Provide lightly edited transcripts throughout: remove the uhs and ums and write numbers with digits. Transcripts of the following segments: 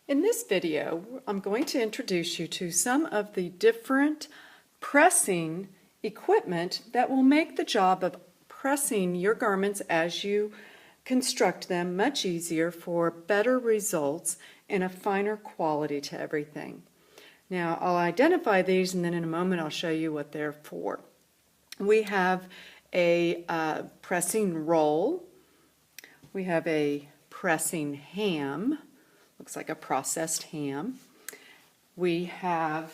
In this video, I'm going to introduce you to some of the different pressing equipment that will make the job of pressing your garments as you construct them much easier for better results and a finer quality to everything. Now, I'll identify these and then in a moment I'll show you what they're for. We have a pressing roll. We have a pressing ham. Looks like a processed ham. We have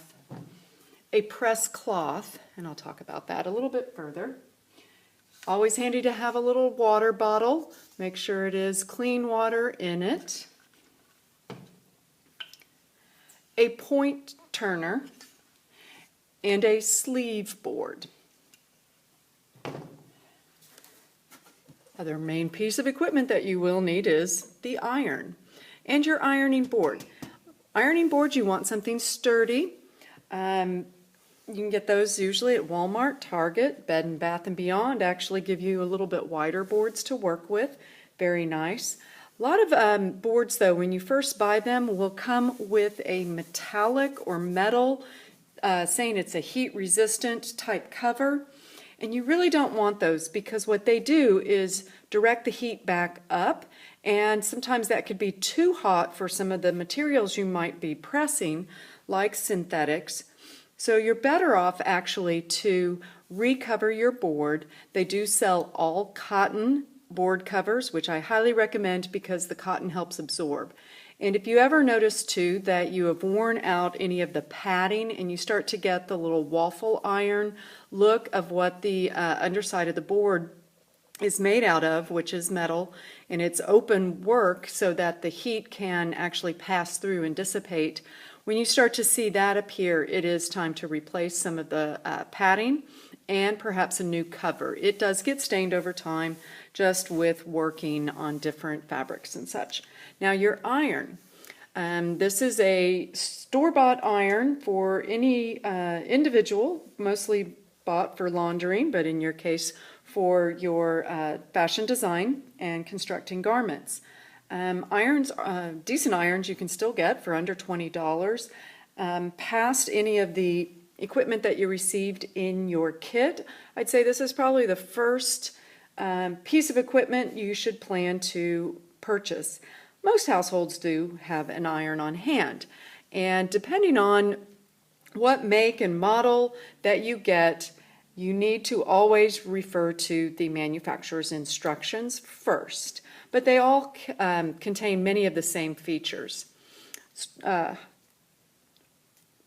a press cloth, and I'll talk about that a little bit further. Always handy to have a little water bottle. Make sure it is clean water in it. A point turner and a sleeve board. Other main piece of equipment that you will need is the iron and your ironing board. Ironing boards, you want something sturdy. You can get those usually at Walmart, Target, Bed & Bath & Beyond actually give you a little bit wider boards to work with. Very nice. A lot of boards, though, when you first buy them, will come with a metallic or metal, saying it's a heat-resistant type cover. And you really don't want those because what they do is direct the heat back up, and sometimes that could be too hot for some of the materials you might be pressing, like synthetics. So you're better off actually to recover your board. They do sell all cotton board covers, which I highly recommend because the cotton helps absorb. And if you ever notice too that you have worn out any of the padding and you start to get the little waffle iron look of what the underside of the board is made out of, which is metal, and it's open work so that the heat can actually pass through and dissipate. When you start to see that appear, it is time to replace some of the padding and perhaps a new cover. It does get stained over time just with working on different fabrics and such. Now your iron. This is a store-bought iron for any individual, mostly bought for laundering, but in your case for your fashion design and constructing garments. Irons, decent irons you can still get for under $20. Past any of the equipment that you received in your kit, I'd say this is probably the first piece of equipment you should plan to purchase. Most households do have an iron on hand, and depending on what make and model that you get, you need to always refer to the manufacturer's instructions first, but they all contain many of the same features. Not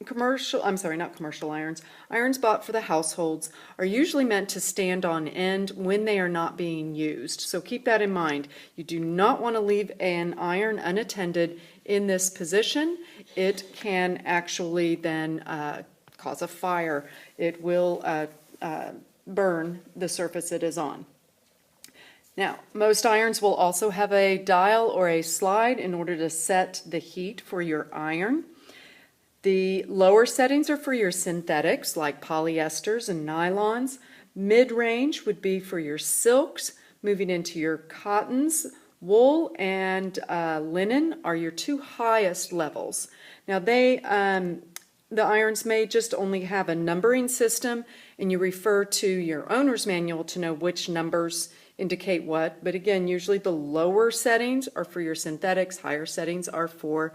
commercial irons. Irons bought for the households are usually meant to stand on end when they are not being used. So keep that in mind. You do not want to leave an iron unattended in this position. It can actually then cause a fire. It will burn the surface it is on. Now, most irons will also have a dial or a slide in order to set the heat for your iron. The lower settings are for your synthetics like polyesters and nylons. Mid-range would be for your silks. Moving into your cottons, wool and linen are your two highest levels. Now the irons may just only have a numbering system, and you refer to your owner's manual to know which numbers indicate what. But again, usually the lower settings are for your synthetics, higher settings are for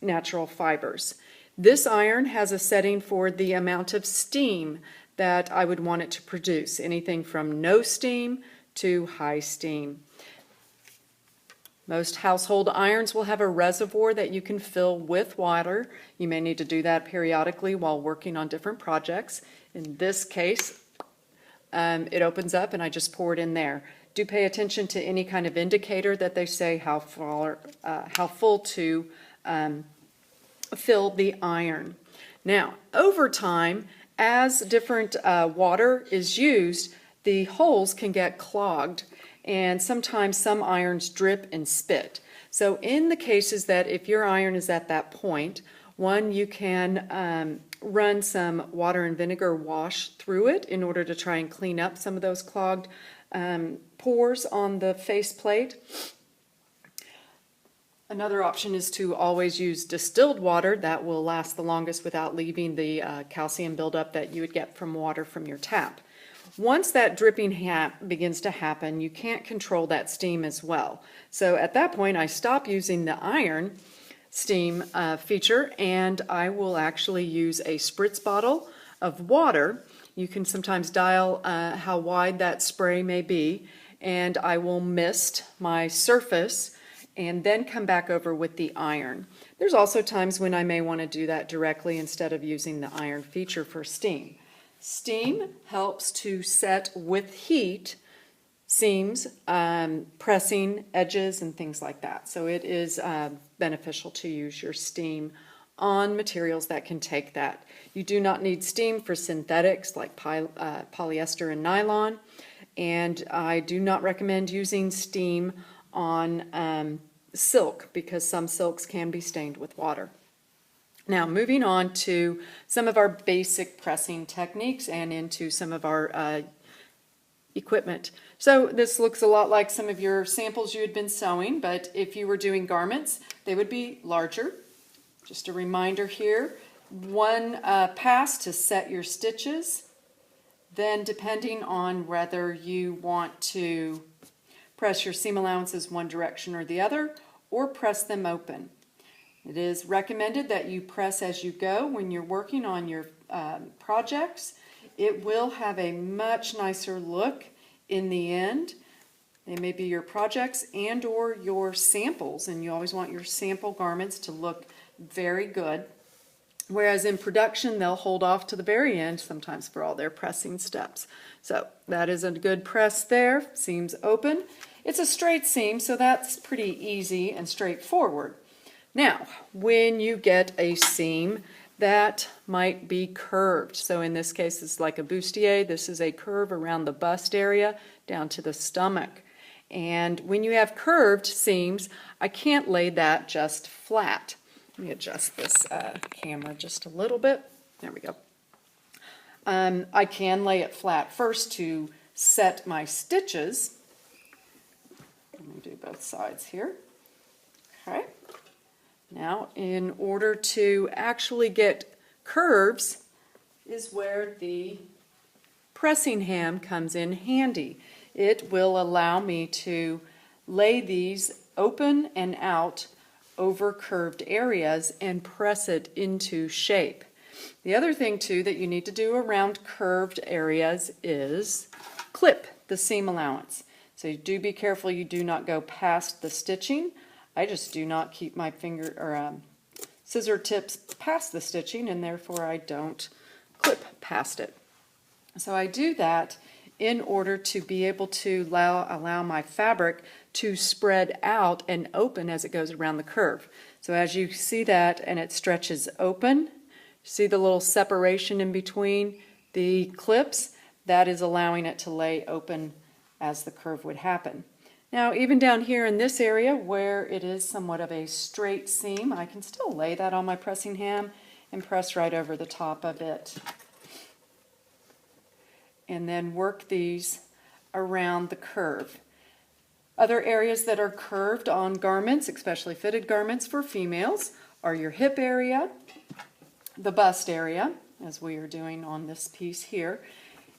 natural fibers. This iron has a setting for the amount of steam that I would want it to produce, anything from no steam to high steam. Most household irons will have a reservoir that you can fill with water. You may need to do that periodically while working on different projects. In this case, it opens up and I just pour it in there. Do pay attention to any kind of indicator that they say how full to fill the iron. Now, over time, as different water is used, the holes can get clogged, and sometimes some irons drip and spit. So in the cases that if your iron is at that point, one, you can run some water and vinegar wash through it in order to try and clean up some of those clogged pores on the faceplate. Another option is to always use distilled water. That will last the longest without leaving the calcium buildup that you would get from water from your tap. Once that dripping begins to happen, you can't control that steam as well. So at that point, I stop using the iron steam feature, and I will actually use a spritz bottle of water. You can sometimes dial how wide that spray may be, and I will mist my surface and then come back over with the iron. There's also times when I may want to do that directly instead of using the iron feature for steam. Steam helps to set with heat seams, pressing edges, and things like that. So it is beneficial to use your steam on materials that can take that. You do not need steam for synthetics like polyester and nylon, and I do not recommend using steam on silk because some silks can be stained with water. Now moving on to some of our basic pressing techniques and into some of our equipment. So this looks a lot like some of your samples you had been sewing, but if you were doing garments, they would be larger. Just a reminder here, one pass to set your stitches. Then depending on whether you want to press your seam allowances one direction or the other, or press them open. It is recommended that you press as you go when you're working on your projects. It will have a much nicer look in the end. They may be your projects and or your samples, and you always want your sample garments to look very good. Whereas in production, they'll hold off to the very end sometimes for all their pressing steps. So that is a good press there. Seam's open. It's a straight seam, so that's pretty easy and straightforward. Now, when you get a seam that might be curved, so in this case it's like a bustier, this is a curve around the bust area down to the stomach. And when you have curved seams, I can't lay that just flat. Let me adjust this camera just a little bit. There we go. I can lay it flat first to set my stitches. Let me do both sides here. Okay. Now, in order to actually get curves is where the pressing ham comes in handy. It will allow me to lay these open and out over curved areas and press it into shape. The other thing too that you need to do around curved areas is clip the seam allowance. So do be careful you do not go past the stitching. I just do not keep my finger or scissor tips past the stitching, and therefore I don't clip past it. So I do that in order to be able to allow my fabric to spread out and open as it goes around the curve. So as you see that and it stretches open, see the little separation in between the clips? That is allowing it to lay open as the curve would happen. Now even down here in this area where it is somewhat of a straight seam, I can still lay that on my pressing ham and press right over the top of it. And then work these around the curve. Other areas that are curved on garments, especially fitted garments for females, are your hip area, the bust area, as we are doing on this piece here,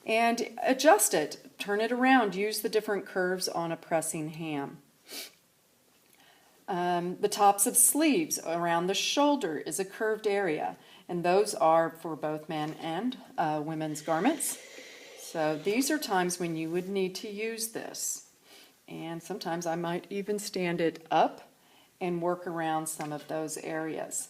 and adjust it, turn it around, use the different curves on a pressing ham. The tops of sleeves around the shoulder is a curved area, and those are for both men and women's garments. So these are times when you would need to use this. And sometimes I might even stand it up and work around some of those areas.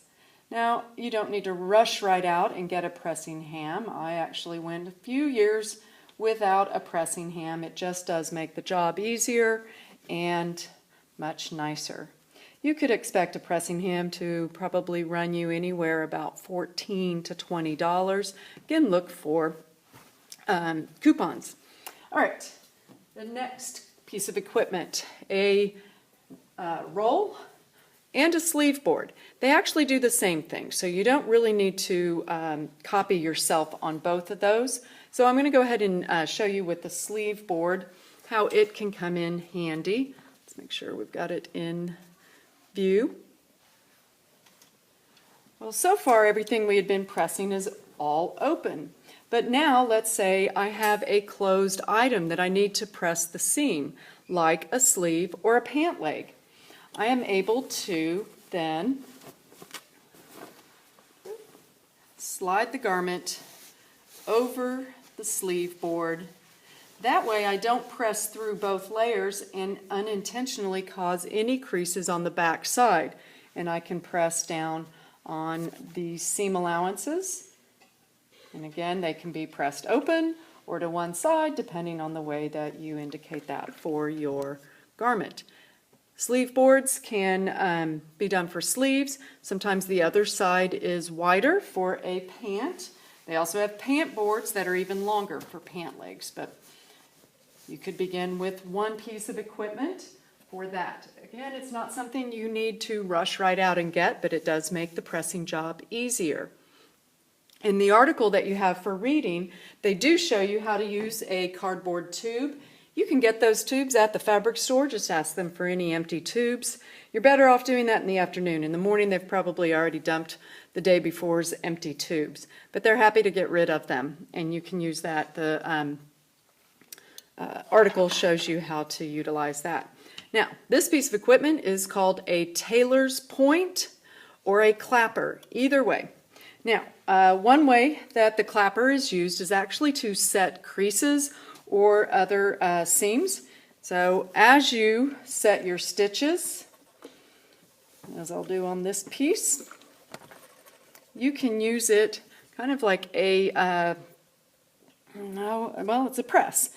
Now, you don't need to rush right out and get a pressing ham. I actually went a few years without a pressing ham. It just does make the job easier and much nicer. You could expect a pressing ham to probably run you anywhere about $14 to $20. Again, look for coupons. All right, the next piece of equipment, a roll and a sleeve board. They actually do the same thing, so you don't really need to copy yourself on both of those. So I'm going to go ahead and show you with the sleeve board how it can come in handy. Let's make sure we've got it in view. Well, so far everything we had been pressing is all open. But now let's say I have a closed item that I need to press the seam, like a sleeve or a pant leg. I am able to then slide the garment over the sleeve board. That way I don't press through both layers and unintentionally cause any creases on the back side. And I can press down on the seam allowances. And again, they can be pressed open or to one side, depending on the way that you indicate that for your garment. Sleeve boards can be done for sleeves. Sometimes the other side is wider for a pant. They also have pant boards that are even longer for pant legs, but you could begin with one piece of equipment for that. Again, it's not something you need to rush right out and get, but it does make the pressing job easier. In the article that you have for reading, they do show you how to use a cardboard tube. You can get those tubes at the fabric store. Just ask them for any empty tubes. You're better off doing that in the afternoon. In the morning, they've probably already dumped the day before's empty tubes, but they're happy to get rid of them, and you can use that. The article shows you how to utilize that. Now, this piece of equipment is called a tailor's point or a clapper, either way. Now, one way that the clapper is used is actually to set creases or other seams. So as you set your stitches, as I'll do on this piece, you can use it kind of like a, it's a press.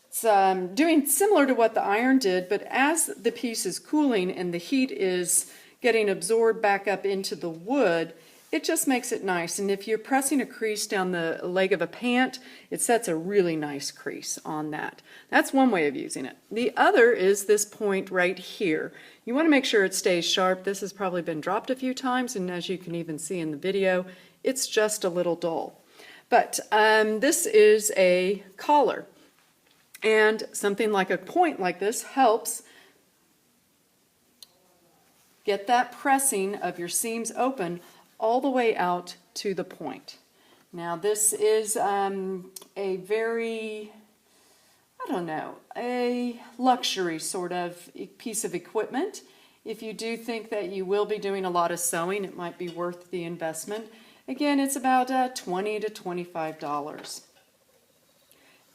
It's doing similar to what the iron did, but as the piece is cooling and the heat is getting absorbed back up into the wood, it just makes it nice. And if you're pressing a crease down the leg of a pant, it sets a really nice crease on that. That's one way of using it. The other is this point right here. You want to make sure it stays sharp. This has probably been dropped a few times, and as you can even see in the video, it's just a little dull. But this is a collar. And something like a point like this helps get that pressing of your seams open all the way out to the point. Now this is a very, a luxury sort of piece of equipment. If you do think that you will be doing a lot of sewing, it might be worth the investment. Again, it's about $20 to $25.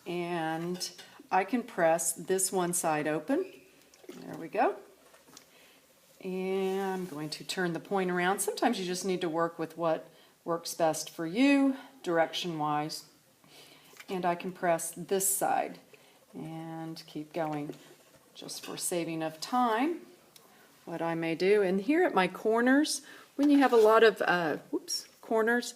And I can press this one side open. There we go. And I'm going to turn the point around. Sometimes you just need to work with what works best for you, direction-wise. And I can press this side and keep going. Just for saving of time, what I may do, and here at my corners, when you have a lot of corners,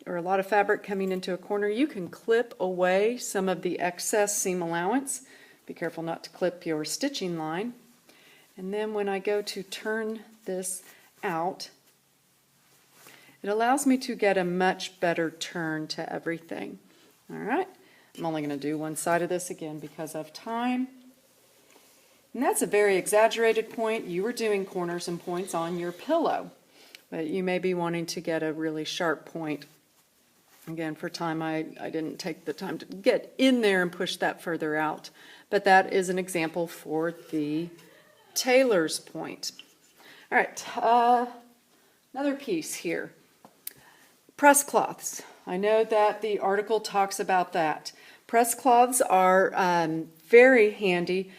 or a lot of fabric coming into a corner, you can clip away some of the excess seam allowance. Be careful not to clip your stitching line. And then when I go to turn this out, it allows me to get a much better turn to everything. All right, I'm only going to do one side of this again because of time. And that's a very exaggerated point. You were doing corners and points on your pillow, but you may be wanting to get a really sharp point. Again, for time, I didn't take the time to get in there and push that further out. But that is an example for the tailor's point. All right, another piece here. Press cloths. I know that the article talks about that. Press cloths are very handy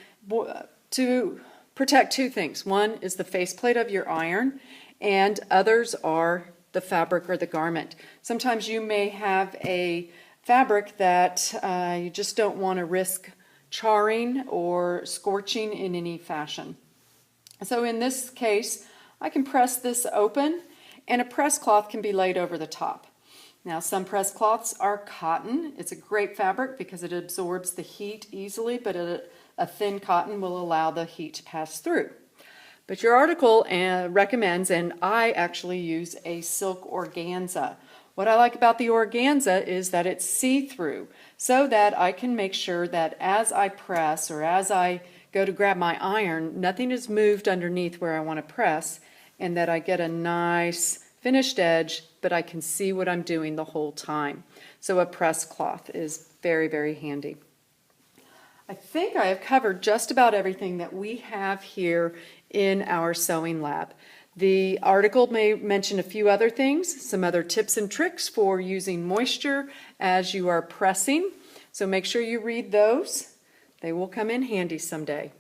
to protect two things. One is the faceplate of your iron, and others are the fabric or the garment. Sometimes you may have a fabric that you just don't want to risk charring or scorching in any fashion. So in this case, I can press this open, and a press cloth can be laid over the top. Now, some press cloths are cotton. It's a great fabric because it absorbs the heat easily, but a thin cotton will allow the heat to pass through. But your article recommends, and I actually use a silk organza. What I like about the organza is that it's see-through, so that I can make sure that as I press or as I go to grab my iron, nothing is moved underneath where I want to press, and that I get a nice finished edge, but I can see what I'm doing the whole time. So a press cloth is very, very handy. I think I have covered just about everything that we have here in our sewing lab. The article may mention a few other things, some other tips and tricks for using moisture as you are pressing. So make sure you read those. They will come in handy someday.